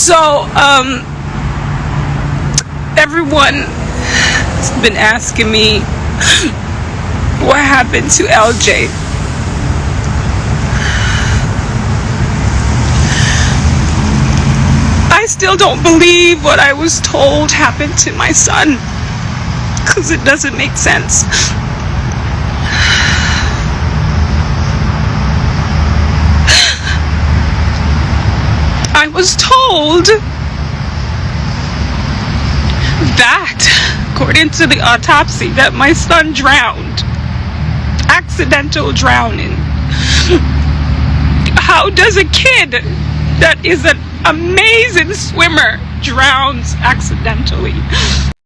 So, everyone has been asking me what happened to LJ. I still don't believe what I was told happened to my son, because it doesn't make sense. I was told that, according to the autopsy, that my son drowned. Accidental drowning. How does a kid that is an amazing swimmer drowns accidentally?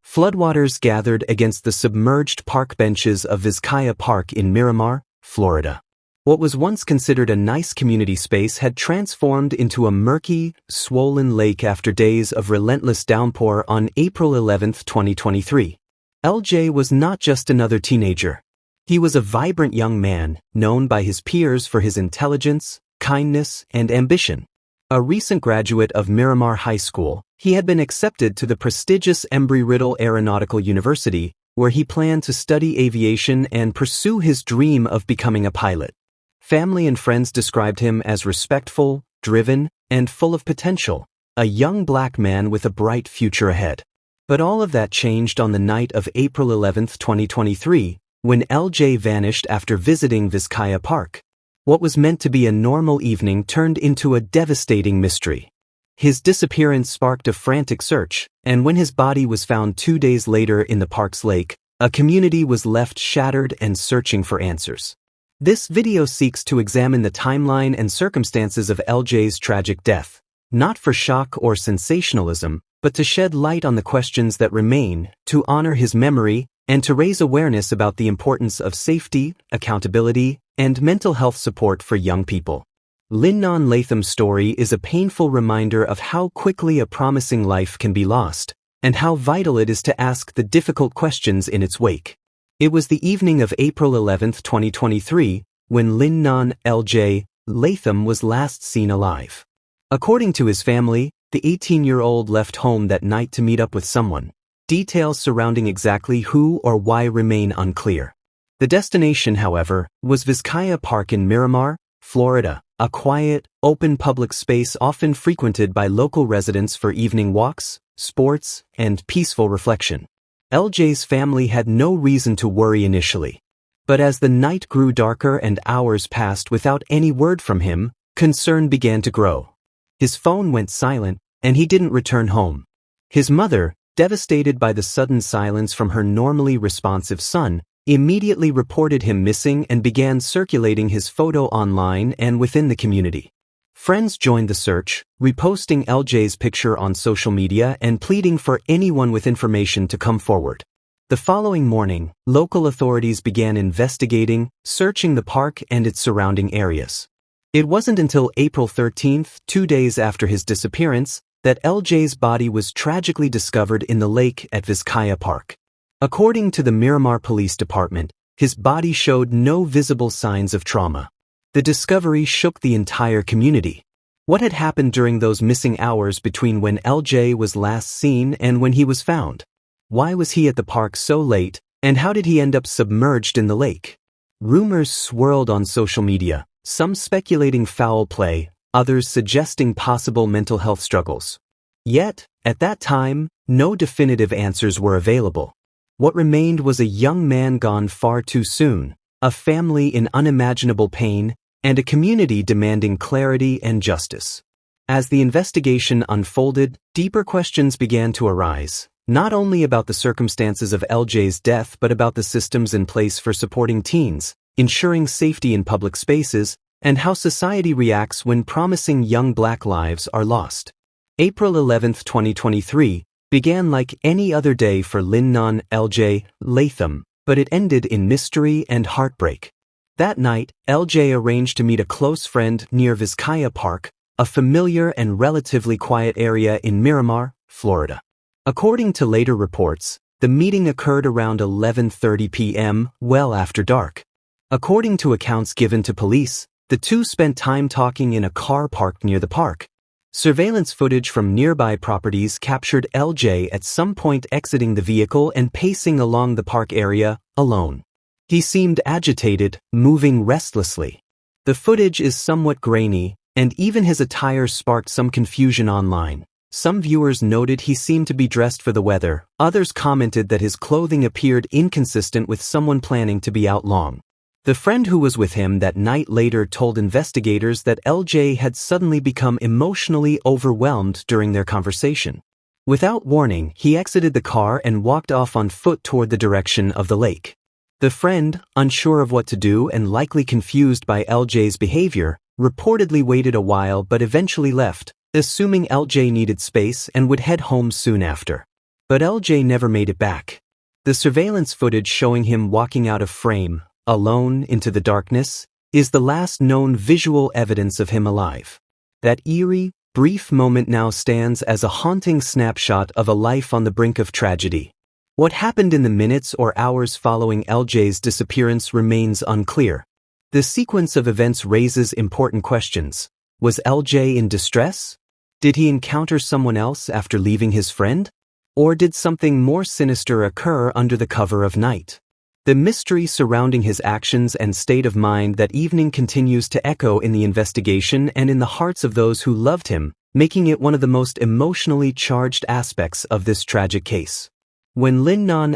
Floodwaters gathered against the submerged park benches of Vizcaya Park in Miramar, Florida. What was once considered a nice community space had transformed into a murky, swollen lake after days of relentless downpour on April 11, 2023. LJ was not just another teenager. He was a vibrant young man, known by his peers for his intelligence, kindness, and ambition. A recent graduate of Miramar High School, he had been accepted to the prestigious Embry-Riddle Aeronautical University, where he planned to study aviation and pursue his dream of becoming a pilot. Family and friends described him as respectful, driven, and full of potential, a young black man with a bright future ahead. But all of that changed on the night of April 11, 2023, when LJ vanished after visiting Vizcaya Park. What was meant to be a normal evening turned into a devastating mystery. His disappearance sparked a frantic search, and when his body was found 2 days later in the park's lake, a community was left shattered and searching for answers. This video seeks to examine the timeline and circumstances of LJ's tragic death, not for shock or sensationalism, but to shed light on the questions that remain, to honor his memory, and to raise awareness about the importance of safety, accountability, and mental health support for young people. Linnon Latham's story is a painful reminder of how quickly a promising life can be lost, and how vital it is to ask the difficult questions in its wake. It was the evening of April 11, 2023, when Linnon LJ Latham was last seen alive. According to his family, the 18-year-old left home that night to meet up with someone. Details surrounding exactly who or why remain unclear. The destination, however, was Vizcaya Park in Miramar, Florida, a quiet, open public space often frequented by local residents for evening walks, sports, and peaceful reflection. LJ's family had no reason to worry initially. But as the night grew darker and hours passed without any word from him, concern began to grow. His phone went silent, and he didn't return home. His mother, devastated by the sudden silence from her normally responsive son, immediately reported him missing and began circulating his photo online and within the community. Friends joined the search, reposting LJ's picture on social media and pleading for anyone with information to come forward. The following morning, local authorities began investigating, searching the park and its surrounding areas. It wasn't until April 13, 2 days after his disappearance, that LJ's body was tragically discovered in the lake at Vizcaya Park. According to the Miramar Police Department, his body showed no visible signs of trauma. The discovery shook the entire community. What had happened during those missing hours between when LJ was last seen and when he was found? Why was he at the park so late, and how did he end up submerged in the lake? Rumors swirled on social media, some speculating foul play, others suggesting possible mental health struggles. Yet, at that time, no definitive answers were available. What remained was a young man gone far too soon, a family in unimaginable pain, and a community demanding clarity and justice. As the investigation unfolded, deeper questions began to arise, not only about the circumstances of LJ's death but about the systems in place for supporting teens, ensuring safety in public spaces, and how society reacts when promising young black lives are lost. April 11, 2023, began like any other day for Linnon LJ Latham, but it ended in mystery and heartbreak. That night, LJ arranged to meet a close friend near Vizcaya Park, a familiar and relatively quiet area in Miramar, Florida. According to later reports, the meeting occurred around 11:30 p.m., well after dark. According to accounts given to police, the two spent time talking in a car parked near the park. Surveillance footage from nearby properties captured LJ at some point exiting the vehicle and pacing along the park area, alone. He seemed agitated, moving restlessly. The footage is somewhat grainy, and even his attire sparked some confusion online. Some viewers noted he seemed to be dressed for the weather, others commented that his clothing appeared inconsistent with someone planning to be out long. The friend who was with him that night later told investigators that LJ had suddenly become emotionally overwhelmed during their conversation. Without warning, he exited the car and walked off on foot toward the direction of the lake. The friend, unsure of what to do and likely confused by LJ's behavior, reportedly waited a while but eventually left, assuming LJ needed space and would head home soon after. But LJ never made it back. The surveillance footage showing him walking out of frame, alone into the darkness, is the last known visual evidence of him alive. That eerie, brief moment now stands as a haunting snapshot of a life on the brink of tragedy. What happened in the minutes or hours following LJ's disappearance remains unclear. The sequence of events raises important questions. Was LJ in distress? Did he encounter someone else after leaving his friend? Or did something more sinister occur under the cover of night? The mystery surrounding his actions and state of mind that evening continues to echo in the investigation and in the hearts of those who loved him, making it one of the most emotionally charged aspects of this tragic case. When Linnon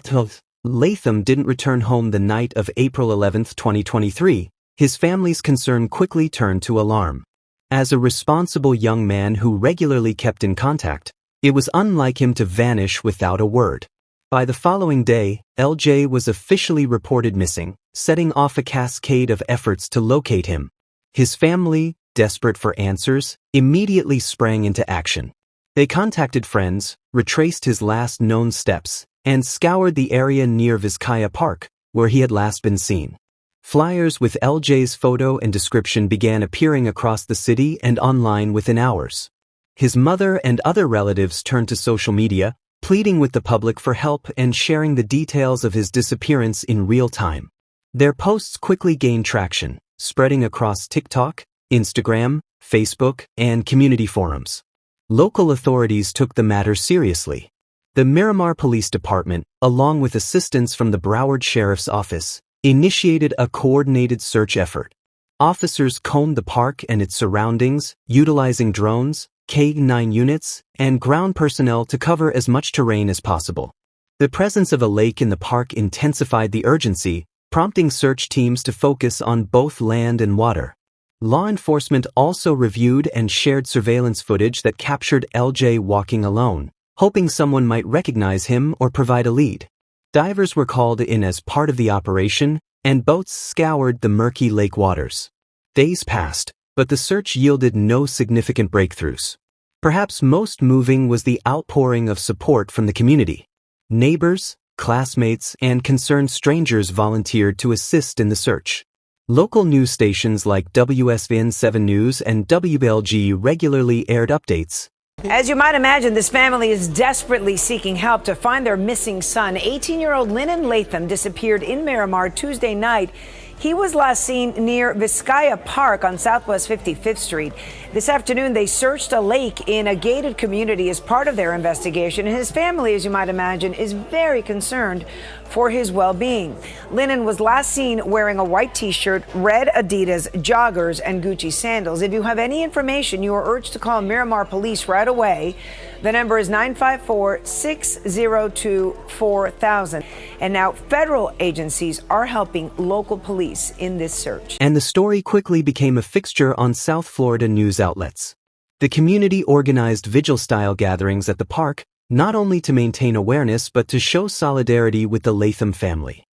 Latham didn't return home the night of April 11, 2023, his family's concern quickly turned to alarm. As a responsible young man who regularly kept in contact, it was unlike him to vanish without a word. By the following day, LJ was officially reported missing, setting off a cascade of efforts to locate him. His family, desperate for answers, immediately sprang into action. They contacted friends, retraced his last known steps, and scoured the area near Vizcaya Park, where he had last been seen. Flyers with LJ's photo and description began appearing across the city and online within hours. His mother and other relatives turned to social media, pleading with the public for help and sharing the details of his disappearance in real time. Their posts quickly gained traction, spreading across TikTok, Instagram, Facebook, and community forums. Local authorities took the matter seriously. The Miramar Police Department, along with assistance from the Broward Sheriff's Office, initiated a coordinated search effort. Officers combed the park and its surroundings, utilizing drones, K-9 units, and ground personnel to cover as much terrain as possible. The presence of a lake in the park intensified the urgency, prompting search teams to focus on both land and water. Law enforcement also reviewed and shared surveillance footage that captured LJ walking alone, hoping someone might recognize him or provide a lead. Divers were called in as part of the operation, and boats scoured the murky lake waters. Days passed, but the search yielded no significant breakthroughs. Perhaps most moving was the outpouring of support from the community. Neighbors, classmates, and concerned strangers volunteered to assist in the search. Local news stations like WSVN 7 News and WBLG regularly aired updates. As you might imagine, this family is desperately seeking help to find their missing son. 18-year-old Linnon Latham disappeared in Miramar Tuesday night. He was last seen near Vizcaya Park on Southwest 55th Street. This afternoon, they searched a lake in a gated community as part of their investigation. His family, as you might imagine, is very concerned for his well-being. Linnon was last seen wearing a white T-shirt, red Adidas joggers, and Gucci sandals. If you have any information, you are urged to call Miramar Police right away. The number is 954-602-4000. And now federal agencies are helping local police in this search. And the story quickly became a fixture on South Florida news outlets. The community organized vigil-style gatherings at the park, not only to maintain awareness but to show solidarity with the Latham family.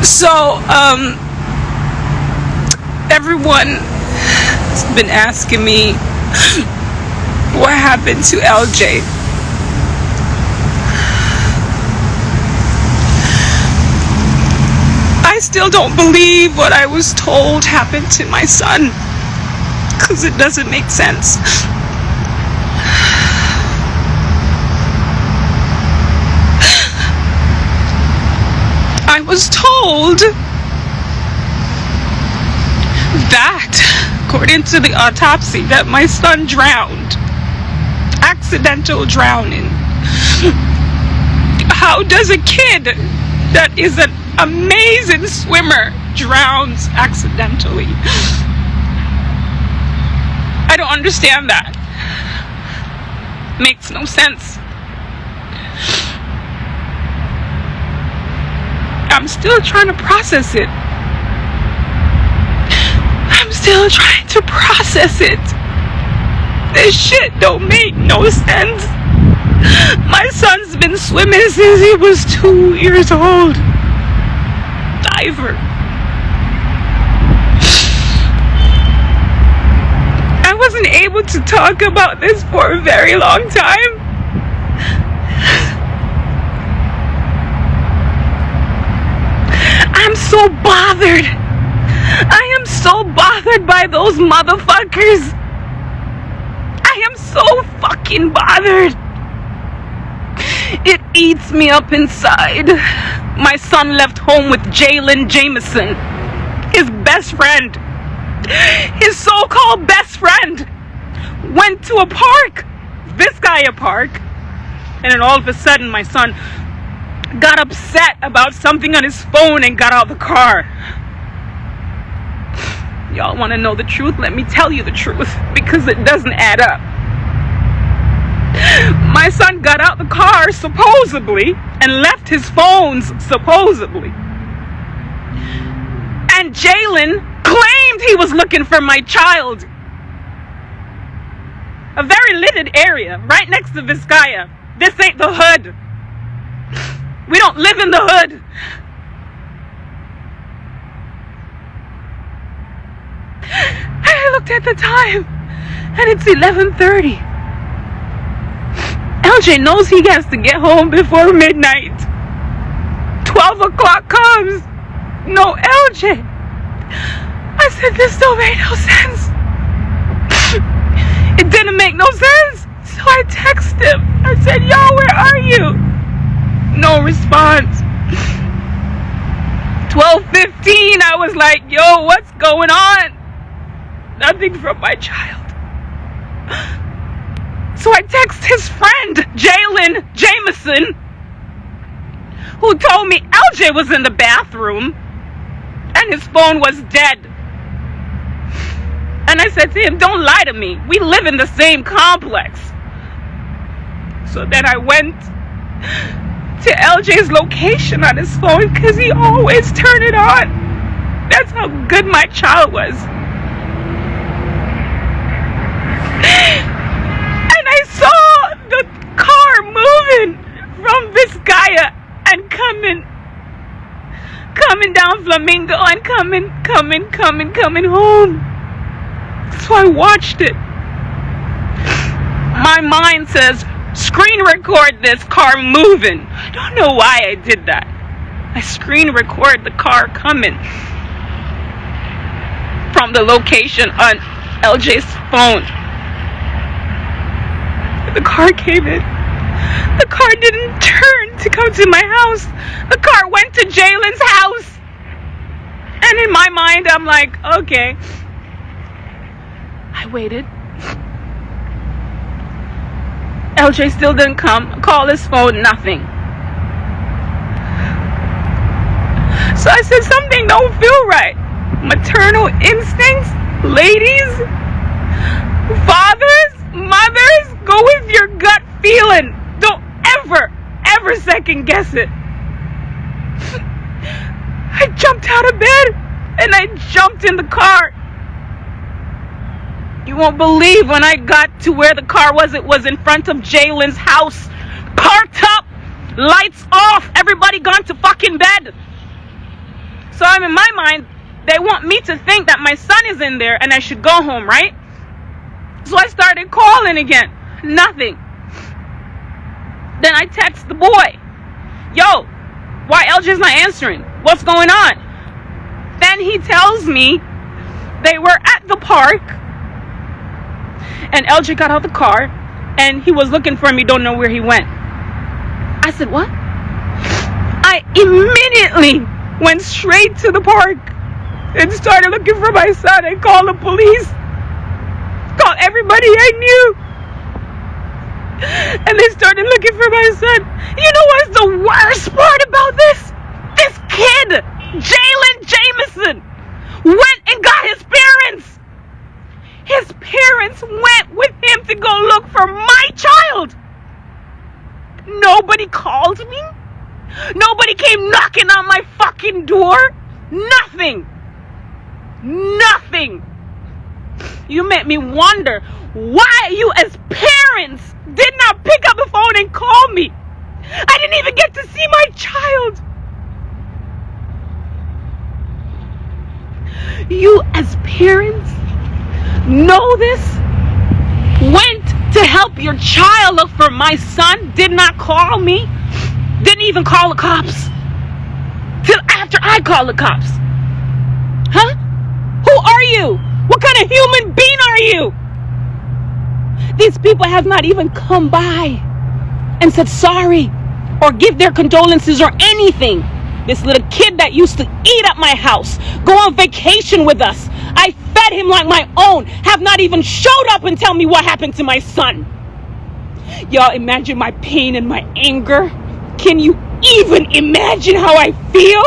So, everyone has been asking me what happened to LJ. I still don't believe what I was told happened to my son, because it doesn't make sense. was told that, according to the autopsy, that my son drowned. Accidental drowning. How does a kid that is an amazing swimmer drowns accidentally? I don't understand that. Makes no sense. I'm still trying to process it. I'm still trying to process it. This shit don't make no sense. My son's been swimming since he was 2 years old. Diver. I wasn't able to talk about this for a very long time. I'm so bothered. I am so bothered by those motherfuckers. I am so fucking bothered. It eats me up inside. My son left home with Jalen Jameson, his best friend. His so-called best friend went to a park, Vizcaya Park, and then all of a sudden my son got upset about something on his phone and got out of the car. Y'all want to know the truth? Let me tell you the truth, because it doesn't add up. My son got out the car, supposedly, and left his phones, supposedly. And Jalen claimed he was looking for my child. A very littered area, right next to Vizcaya. This ain't the hood. We don't live in the hood. I looked at the time, and it's 11:30. LJ knows he has to get home before midnight. 12 o'clock comes. No LJ. I said, this don't make no sense. It didn't make no sense. So I texted him. I said, yo, where are you? No response. 12:15, I was like, yo, what's going on? Nothing from my child. So I text his friend, Jalen Jameson, who told me LJ was in the bathroom and his phone was dead. And I said to him, don't lie to me. We live in the same complex. So then I went to LJ's location on his phone because he always turned it on. That's how good my child was. And I saw the car moving from Vizcaya and coming down Flamingo and coming home. So I watched it. My mind says, screen record this car moving. I don't know why I did that. I screen record the car coming from the location on LJ's phone. The car came in. The car didn't turn to come to my house. The car went to Jalen's house. And in my mind, I'm like, okay. I waited. LJ still didn't come. Call his phone, nothing. So I said, something don't feel right. Maternal instincts, ladies, fathers, mothers, go with your gut feeling. Don't ever second guess it. I jumped out of bed and I jumped in the car. You won't believe when I got to where the car was, it was in front of Jalen's house. Parked up, lights off, everybody gone to fucking bed. So I'm in my mind, they want me to think that my son is in there and I should go home, right? So I started calling again. Nothing. Then I text the boy. Yo, why LJ's not answering? What's going on? Then he tells me they were at the park and LJ got out of the car and he was looking for me, don't know where he went. I said, what? I immediately went straight to the park and started looking for my son and called the police. Called everybody I knew. And they started looking for my son. You know what's the worst part about this? This kid, Jalen Jameson, went and got his parents. His parents went with him to go look for my child. Nobody called me. Nobody came knocking on my fucking door. Nothing. Nothing. You made me wonder why you as parents did not pick up the phone and call me. I didn't even get to see my child. You as parents know this? Went to help your child look for my son, did not call me, didn't even call the cops till after I called the cops. Huh? Who are you? What kind of human being are you? These people have not even come by and said sorry or give their condolences or anything. This little kid that used to eat at my house, go on vacation with us, I fed him like my own, have not even showed up and tell me what happened to my son. Y'all imagine my pain and my anger? Can you even imagine how I feel?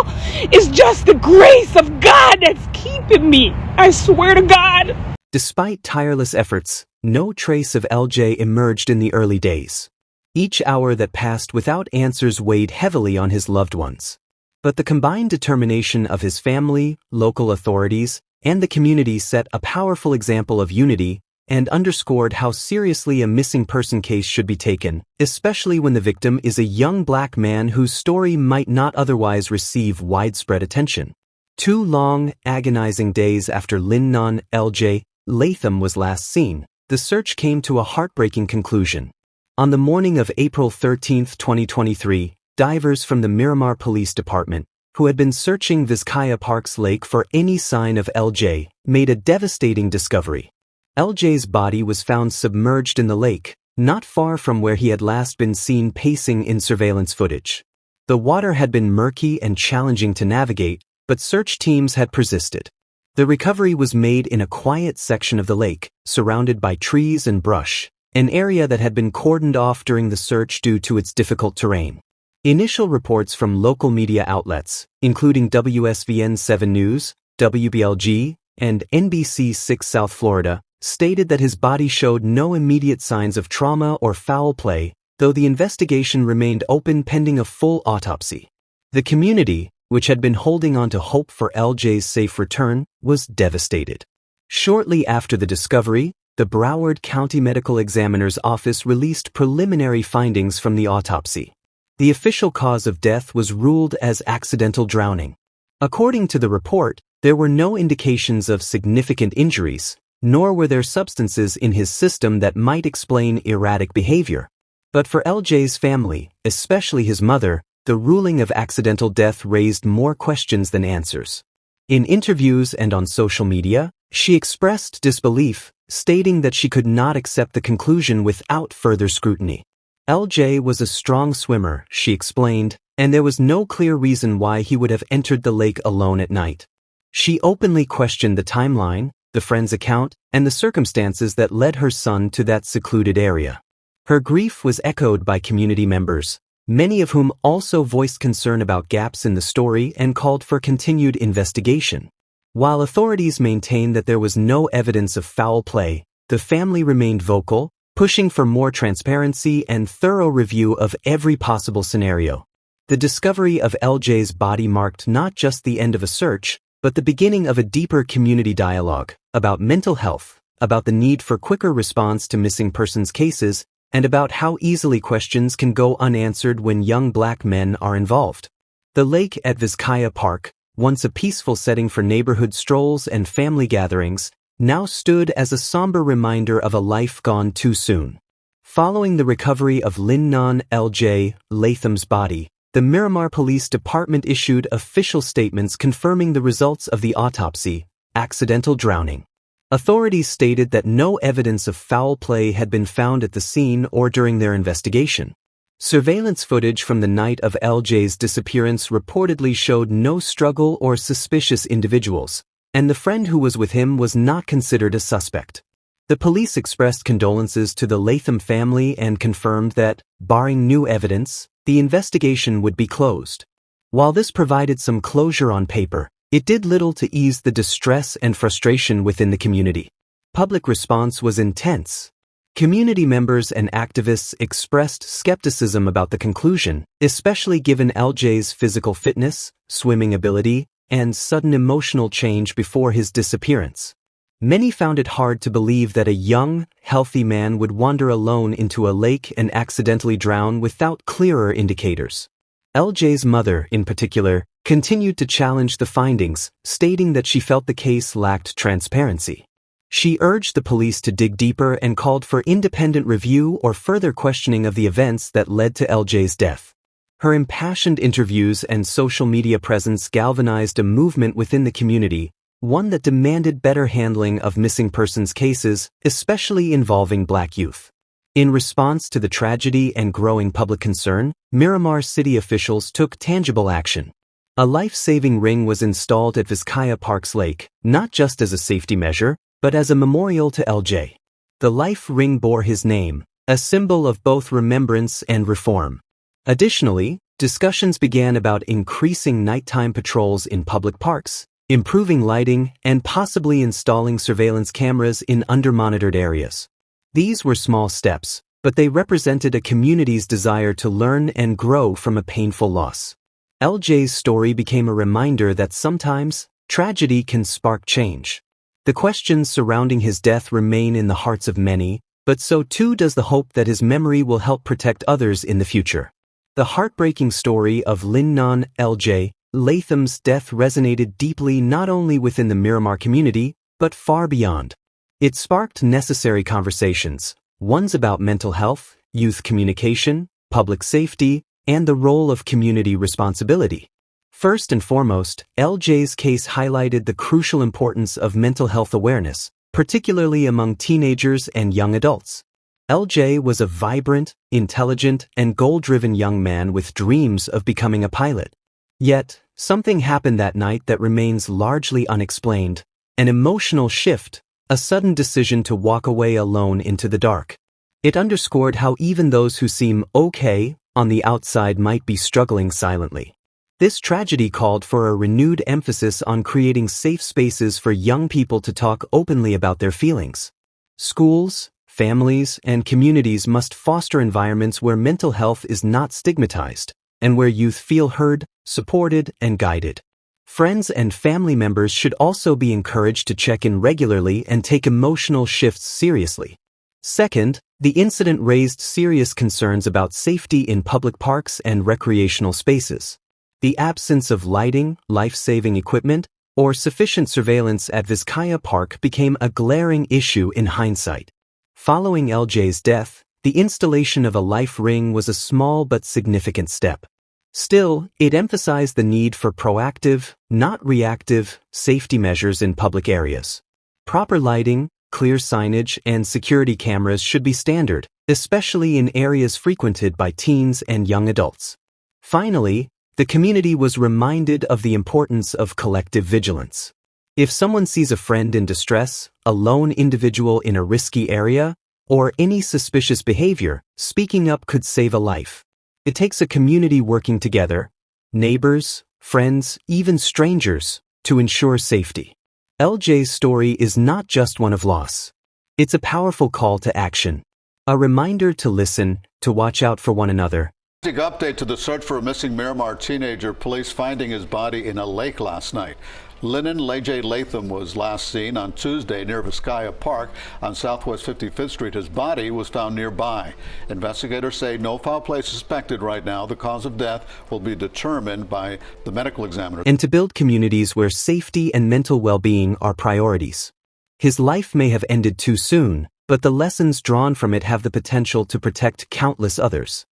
It's just the grace of God that's keeping me. I swear to God. Despite tireless efforts, no trace of LJ emerged in the early days. Each hour that passed without answers weighed heavily on his loved ones. But the combined determination of his family, local authorities, and the community set a powerful example of unity and underscored how seriously a missing person case should be taken, especially when the victim is a young black man whose story might not otherwise receive widespread attention. 2 long, agonizing days after Linnon LJ Latham was last seen, the search came to a heartbreaking conclusion. On the morning of April 13, 2023, divers from the Miramar Police Department, who had been searching Vizcaya Park's lake for any sign of LJ, made a devastating discovery. LJ's body was found submerged in the lake, not far from where he had last been seen pacing in surveillance footage. The water had been murky and challenging to navigate, but search teams had persisted. The recovery was made in a quiet section of the lake, surrounded by trees and brush, an area that had been cordoned off during the search due to its difficult terrain. Initial reports from local media outlets, including WSVN 7 News, WBLG, and NBC 6 South Florida, stated that his body showed no immediate signs of trauma or foul play, though the investigation remained open pending a full autopsy. The community, which had been holding on to hope for LJ's safe return, was devastated. Shortly after the discovery, the Broward County Medical Examiner's Office released preliminary findings from the autopsy. The official cause of death was ruled as accidental drowning. According to the report, there were no indications of significant injuries, nor were there substances in his system that might explain erratic behavior. But for LJ's family, especially his mother, the ruling of accidental death raised more questions than answers. In interviews and on social media, she expressed disbelief, stating that she could not accept the conclusion without further scrutiny. LJ was a strong swimmer, she explained, and there was no clear reason why he would have entered the lake alone at night. She openly questioned the timeline, the friend's account, and the circumstances that led her son to that secluded area. Her grief was echoed by community members, many of whom also voiced concern about gaps in the story and called for continued investigation. While authorities maintained that there was no evidence of foul play, the family remained vocal, pushing for more transparency and thorough review of every possible scenario. The discovery of LJ's body marked not just the end of a search, but the beginning of a deeper community dialogue about mental health, about the need for quicker response to missing persons cases, and about how easily questions can go unanswered when young black men are involved. The lake at Vizcaya Park, once a peaceful setting for neighborhood strolls and family gatherings, now stood as a somber reminder of a life gone too soon. Following the recovery of Linnon LJ Latham's body, the Miramar Police Department issued official statements confirming the results of the autopsy, accidental drowning. Authorities stated that no evidence of foul play had been found at the scene or during their investigation. Surveillance footage from the night of LJ's disappearance reportedly showed no struggle or suspicious individuals, and the friend who was with him was not considered a suspect. The police expressed condolences to the Latham family and confirmed that, barring new evidence, the investigation would be closed. While this provided some closure on paper, it did little to ease the distress and frustration within the community. Public response was intense. Community members and activists expressed skepticism about the conclusion, especially given LJ's physical fitness, swimming ability, and sudden emotional change before his disappearance. Many found it hard to believe that a young, healthy man would wander alone into a lake and accidentally drown without clearer indicators. LJ's mother, in particular, continued to challenge the findings, stating that she felt the case lacked transparency. She urged the police to dig deeper and called for independent review or further questioning of the events that led to LJ's death. Her impassioned interviews and social media presence galvanized a movement within the community, one that demanded better handling of missing persons cases, especially involving Black youth. In response to the tragedy and growing public concern, Miramar city officials took tangible action. A life-saving ring was installed at Vizcaya Park's lake, not just as a safety measure, but as a memorial to LJ. The life ring bore his name, a symbol of both remembrance and reform. Additionally, discussions began about increasing nighttime patrols in public parks, improving lighting, and possibly installing surveillance cameras in under-monitored areas. These were small steps, but they represented a community's desire to learn and grow from a painful loss. LJ's story became a reminder that sometimes, tragedy can spark change. The questions surrounding his death remain in the hearts of many, but so too does the hope that his memory will help protect others in the future. The heartbreaking story of Linnon LJ Latham's death resonated deeply not only within the Miramar community, but far beyond. It sparked necessary conversations, ones about mental health, youth communication, public safety, and the role of community responsibility. First and foremost, LJ's case highlighted the crucial importance of mental health awareness, particularly among teenagers and young adults. LJ was a vibrant, intelligent, and goal-driven young man with dreams of becoming a pilot. Yet, something happened that night that remains largely unexplained, an emotional shift, a sudden decision to walk away alone into the dark. It underscored how even those who seem okay on the outside might be struggling silently. This tragedy called for a renewed emphasis on creating safe spaces for young people to talk openly about their feelings. Schools, families, and communities must foster environments where mental health is not stigmatized, and where youth feel heard, supported, and guided. Friends and family members should also be encouraged to check in regularly and take emotional shifts seriously. Second, the incident raised serious concerns about safety in public parks and recreational spaces. The absence of lighting, life-saving equipment, or sufficient surveillance at Vizcaya Park became a glaring issue in hindsight. Following LJ's death, the installation of a life ring was a small but significant step. Still, it emphasized the need for proactive, not reactive, safety measures in public areas. Proper lighting, clear signage, and security cameras should be standard, especially in areas frequented by teens and young adults. Finally, the community was reminded of the importance of collective vigilance. If someone sees a friend in distress, a lone individual in a risky area, or any suspicious behavior, speaking up could save a life. It takes a community working together, neighbors, friends, even strangers, to ensure safety. LJ's story is not just one of loss. It's a powerful call to action, a reminder to listen, to watch out for one another. Big update to the search for a missing Miramar teenager, police finding his body in a lake last night. Linnon Latham was last seen on Tuesday near Vizcaya Park on Southwest 55th Street. His body was found nearby. Investigators say no foul play suspected right now. The cause of death will be determined by the medical examiner. And to build communities where safety and mental well-being are priorities. His life may have ended too soon, but the lessons drawn from it have the potential to protect countless others.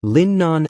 Linnon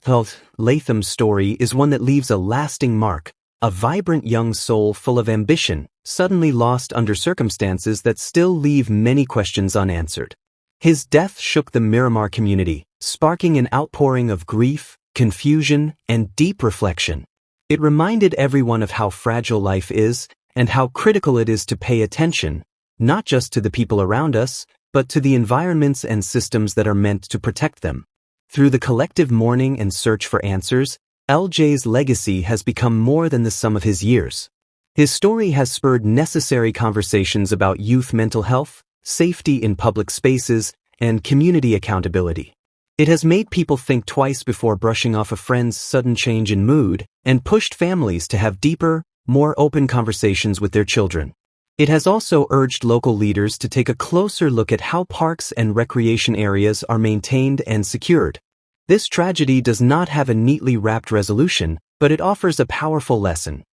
Latham's story is one that leaves a lasting mark. A vibrant young soul full of ambition, suddenly lost under circumstances that still leave many questions unanswered. His death shook the Miramar community, sparking an outpouring of grief, confusion, and deep reflection. It reminded everyone of how fragile life is and how critical it is to pay attention, not just to the people around us, but to the environments and systems that are meant to protect them. Through the collective mourning and search for answers, LJ's legacy has become more than the sum of his years. His story has spurred necessary conversations about youth mental health, safety in public spaces, and community accountability. It has made people think twice before brushing off a friend's sudden change in mood and pushed families to have deeper, more open conversations with their children. It has also urged local leaders to take a closer look at how parks and recreation areas are maintained and secured. This tragedy does not have a neatly wrapped resolution, but it offers a powerful lesson.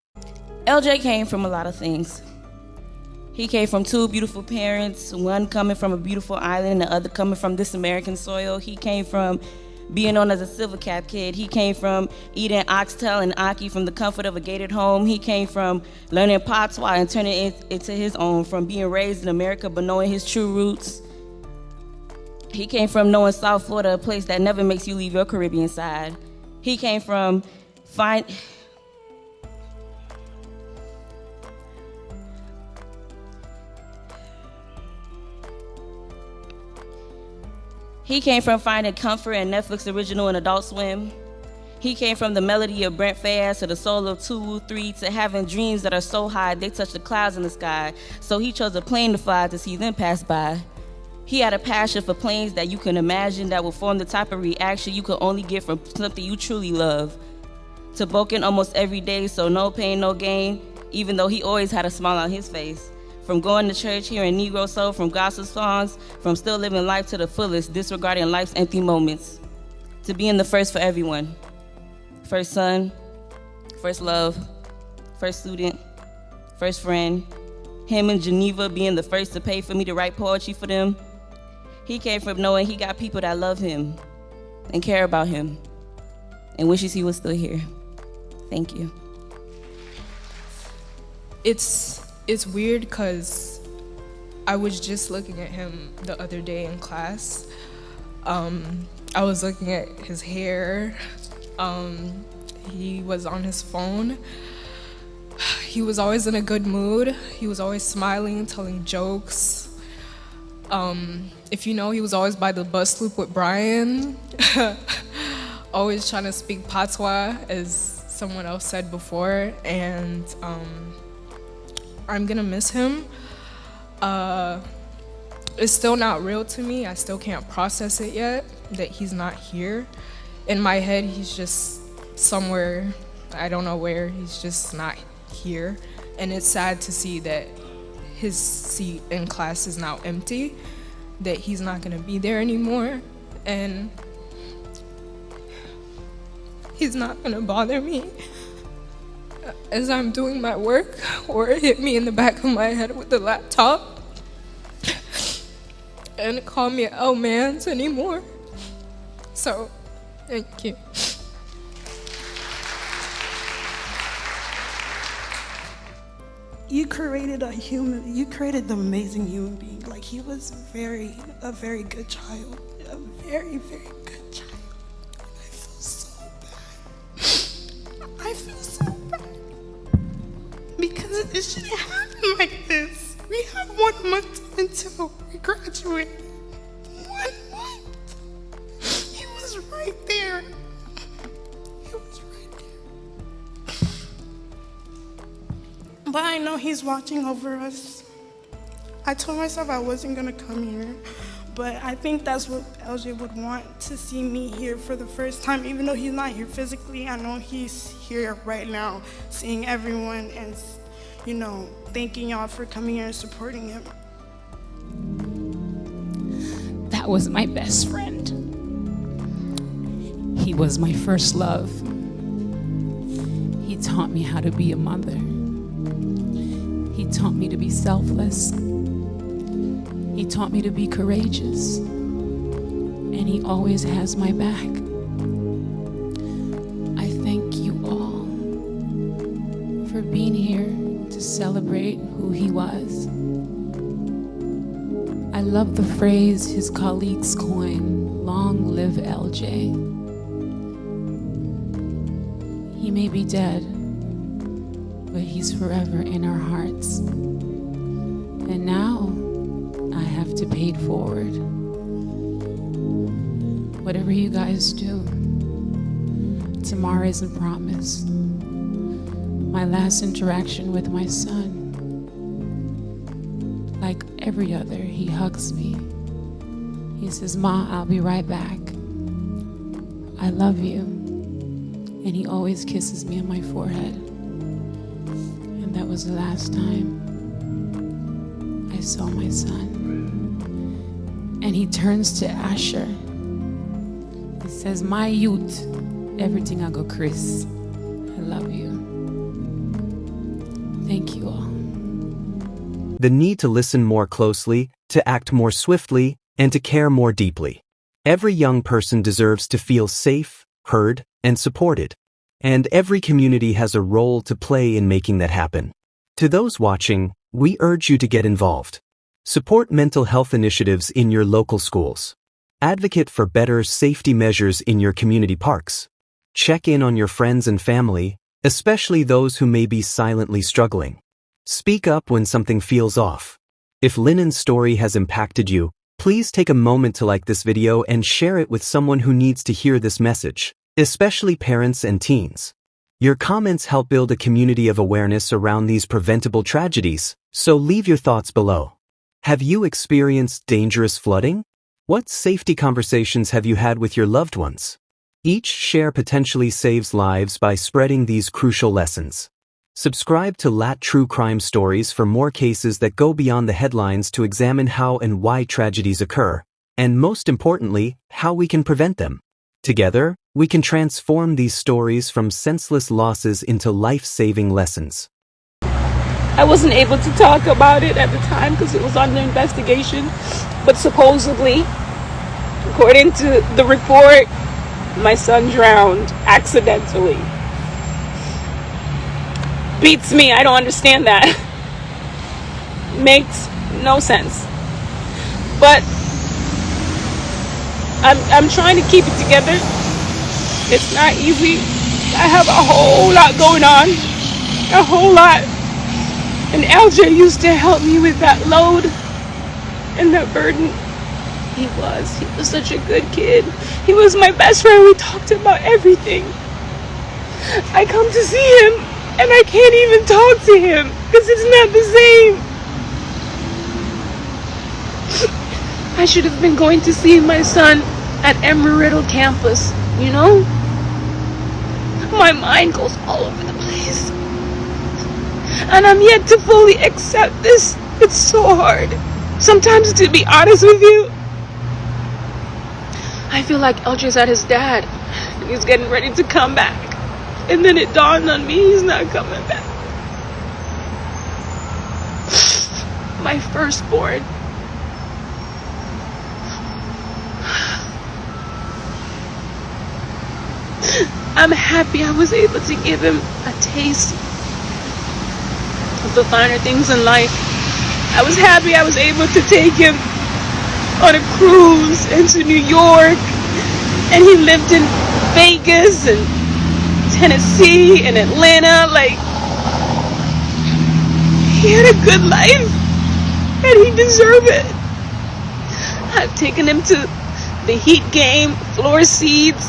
LJ came from a lot of things. He came from two beautiful parents, one coming from a beautiful island and the other coming from this American soil. He came from being known as a Silver Cap kid. He came from eating oxtail and ackee from the comfort of a gated home. He came from learning patois and turning it into his own, from being raised in America but knowing his true roots. He came from knowing South Florida, a place that never makes you leave your Caribbean side. He came from finding comfort in Netflix original and Adult Swim. He came from the melody of Brent Faiyaz to the soul of 2-3 to having dreams that are so high they touch the clouds in the sky. So he chose a plane to fly to see them pass by. He had a passion for planes that you can imagine that will form the type of reaction you could only get from something you truly love. To Boken almost every day, so no pain, no gain, even though he always had a smile on his face. From going to church, hearing Negro soul, from gospel songs, from still living life to the fullest, disregarding life's empty moments. To being the first for everyone. First son, first love, first student, first friend. Him in Geneva being the first to pay for me to write poetry for them. He came from knowing he got people that love him and care about him and wishes he was still here. Thank you. It's weird because I was just looking at him the other day in class. I was looking at his hair. He was on his phone. He was always in a good mood. He was always smiling, telling jokes. If you know, he was always by the bus loop with Brian. Always trying to speak patois, as someone else said before. And I'm gonna miss him. It's still not real to me. I still can't process it yet, that he's not here. In my head, he's just somewhere, I don't know where, he's just not here. And it's sad to see that his seat in class is now empty, that he's not gonna be there anymore, and he's not gonna bother me as I'm doing my work or hit me in the back of my head with the laptop and call me L-Mans anymore. So, thank you. You created the amazing human being. Like, he was a very good child, a very, very good child. I feel so bad because it shouldn't happen like this. We have 1 month until we graduate. 1 month. He was right there. He was right there. But I know he's watching over us. I told myself I wasn't gonna come here, but I think that's what LJ would want, to see me here for the first time. Even though he's not here physically, I know he's here right now, seeing everyone and, you know, thanking y'all for coming here and supporting him. That was my best friend. He was my first love. He taught me how to be a mother. He taught me to be selfless. He taught me to be courageous. And he always has my back. I thank you all for being here to celebrate who he was. I love the phrase his colleagues coin, long live LJ. He may be dead, but he's forever in our hearts. And now I have to pay it forward. Whatever you guys do, tomorrow isn't promised. My last interaction with my son, like every other, he hugs me. He says, "Ma, I'll be right back. I love you." And he always kisses me on my forehead. And that was the last time I saw my son. And he turns to Asher. He says, "My youth, everything I go, Chris. I love you." Thank you all. The need to listen more closely, to act more swiftly, and to care more deeply. Every young person deserves to feel safe, heard, and supported. And every community has a role to play in making that happen. To those watching, we urge you to get involved. Support mental health initiatives in your local schools. Advocate for better safety measures in your community parks. Check in on your friends and family, especially those who may be silently struggling. Speak up when something feels off. If Linnon's story has impacted you, please take a moment to like this video and share it with someone who needs to hear this message, especially parents and teens. Your comments help build a community of awareness around these preventable tragedies, so leave your thoughts below. Have you experienced dangerous flooding? What safety conversations have you had with your loved ones? Each share potentially saves lives by spreading these crucial lessons. Subscribe to LAT True Crime Stories for more cases that go beyond the headlines to examine how and why tragedies occur, and most importantly, how we can prevent them. Together, we can transform these stories from senseless losses into life-saving lessons. I wasn't able to talk about it at the time because it was under investigation, but supposedly, according to the report, my son drowned accidentally. Beats me, I don't understand that. Makes no sense. But I'm trying to keep it together. It's not easy. I have a whole lot going on. A whole lot. And LJ used to help me with that load and that burden. He was such a good kid. He was my best friend. We talked about everything. I come to see him and I can't even talk to him because it's not the same. I should have been going to see my son at Embry-Riddle campus, you know? My mind goes all over the place. And I'm yet to fully accept this. It's so hard. Sometimes, to be honest with you, I feel like LJ's at his dad and he's getting ready to come back. And then it dawned on me he's not coming back. My firstborn. I'm happy I was able to give him a taste of the finer things in life. I was happy I was able to take him on a cruise into New York, and he lived in Vegas and Tennessee and Atlanta. Like, he had a good life and he deserved it. I've taken him to the Heat game, floor seats.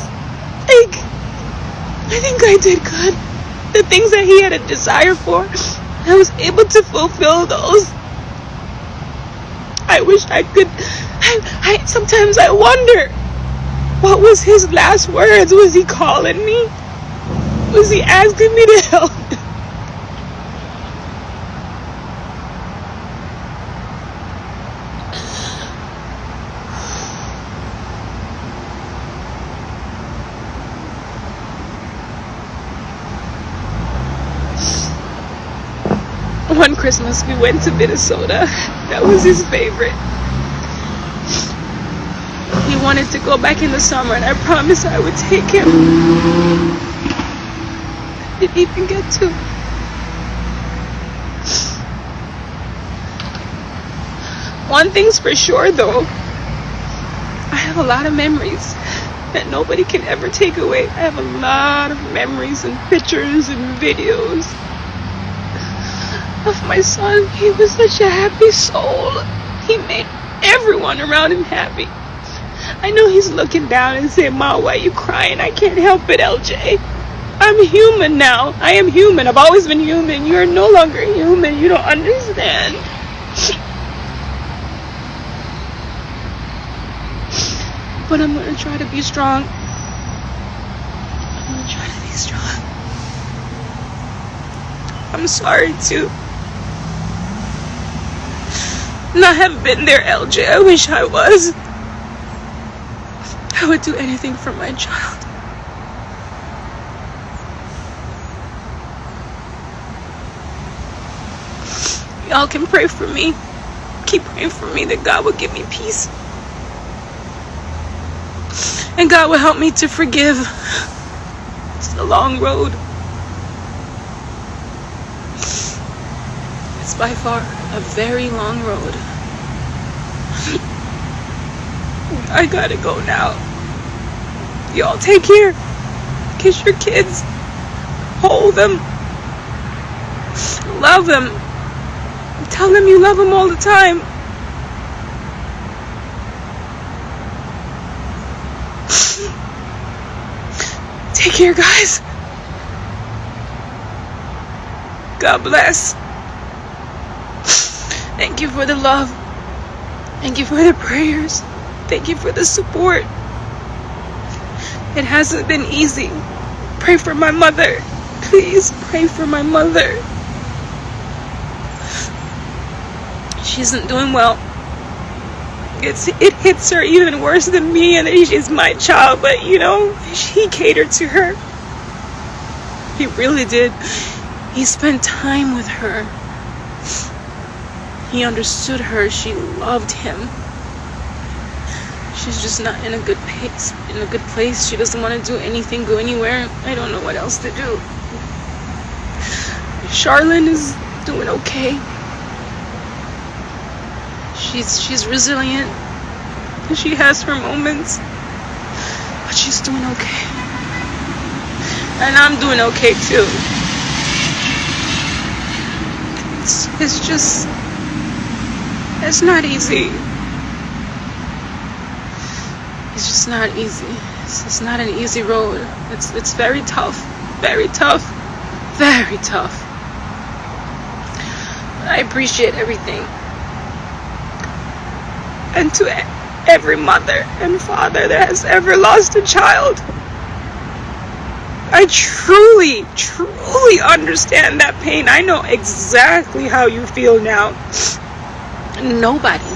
Like, I think I did good. The things that he had a desire for, I was able to fulfill those. I wish I could. Sometimes I wonder, what was his last words? Was he calling me? Was he asking me to help? One Christmas we went to Minnesota. That was his favorite. He wanted to go back in the summer, and I promised I would take him. Didn't even get to. One thing's for sure though, I have a lot of memories that nobody can ever take away. I have a lot of memories and pictures and videos of my son. He was such a happy soul. He made everyone around him happy. I know he's looking down and saying, "Ma, why are you crying?" I can't help it, LJ. I'm human now. I am human. I've always been human. You're no longer human. You don't understand. But I'm going to try to be strong. I'm going to try to be strong. I'm sorry too. And I haven't been there, LJ. I wish I was. I would do anything for my child. Y'all can pray for me. Keep praying for me that God will give me peace. And God will help me to forgive. It's a long road. It's by far a very long road. I gotta go now. Y'all take care. Kiss your kids. Hold them. Love them. Tell them you love them all the time. Take care, guys. God bless. Thank you for the love. Thank you for the prayers. Thank you for the support. It hasn't been easy. Pray for my mother. Please pray for my mother. She isn't doing well. It hits her even worse than me, and she's my child, but you know, he catered to her. He really did. He spent time with her. He understood her. She loved him. She's just not in a good place. She doesn't want to do anything, go anywhere. I don't know what else to do. Charlene is doing okay. She's resilient. She has her moments, but she's doing okay. And I'm doing okay too. It's not easy. It's just not easy. It's not an easy road. It's very tough. Very tough. Very tough. I appreciate everything. And to every mother and father that has ever lost a child, I truly, truly understand that pain. I know exactly how you feel now. Nobody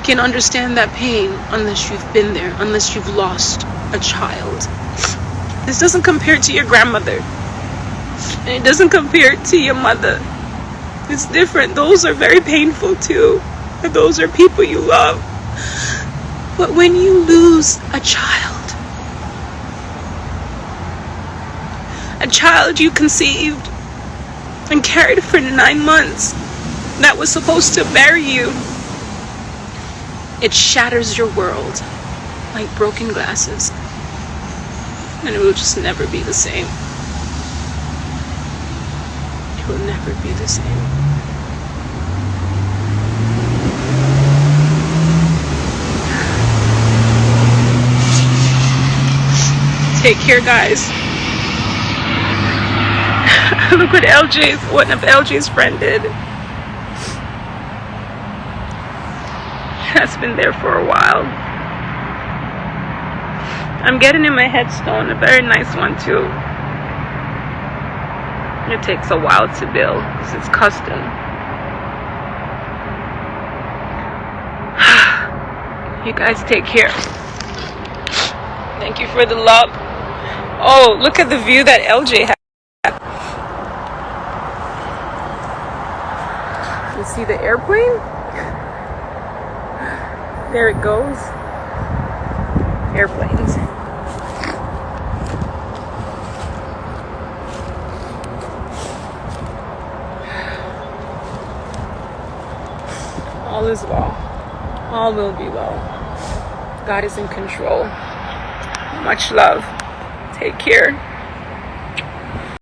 can understand that pain unless you've been there, unless you've lost a child. This doesn't compare to your grandmother, and it doesn't compare to your mother. It's different. Those are very painful too. And those are people you love. But when you lose a child you conceived and carried for 9 months, that was supposed to bury you, it shatters your world like broken glasses, and it will just never be the same. It will never be the same. Take care, guys. Look what one of LJ's friend did. That's been there for a while. I'm getting him a headstone, a very nice one too. It takes a while to build because it's custom. You guys take care. Thank you for the love. Oh, look at the view that LJ had. You see the airplane? There it goes. Airplanes. All is well. All will be well. God is in control. Much love. Take care.